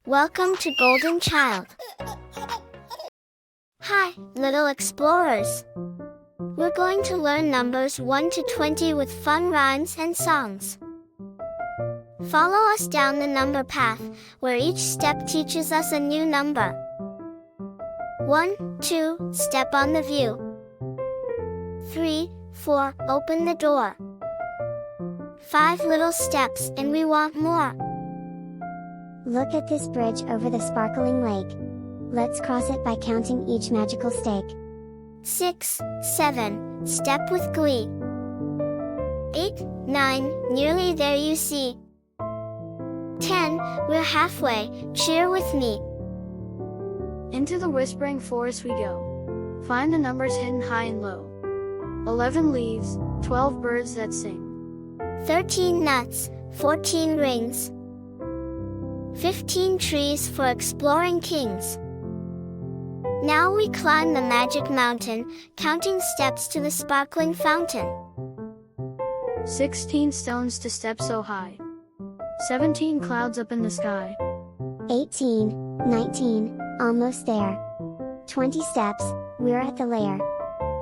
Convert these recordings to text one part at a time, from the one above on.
Welcome to Golden Child. Hi, little explorers. We're going to learn numbers 1 to 20 with fun rhymes and songs. Follow us down the number path, where each step teaches us a new number. 1, 2, step on the view. 3, 4, open the door. 5 little steps and we want more. Look at this bridge over the sparkling lake. Let's cross it by counting each magical stake. 6, 7, step with glee. 8, 9, nearly there you see. 10, we're halfway, cheer with me. Into the whispering forest we go. Find the numbers hidden high and low. 11 leaves, 12 birds that sing. 13 nuts, 14 rings. 15 trees for exploring kings. Now we climb the magic mountain, counting steps to the sparkling fountain. 16 stones to step so high. 17 clouds up in the sky. 18, 19, almost there. 20 steps, we're at the lair.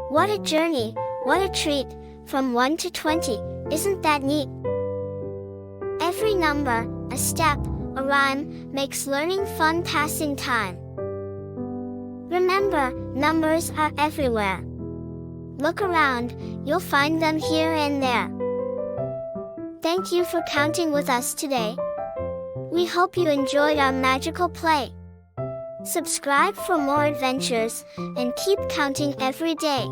What a journey, what a treat, from 1 to 20, isn't that neat? Every number, a step, a rhyme, makes learning fun passing time. Remember, numbers are everywhere. Look around, you'll find them here and there. Thank you for counting with us today. We hope you enjoyed our magical play. Subscribe for more adventures, and keep counting every day.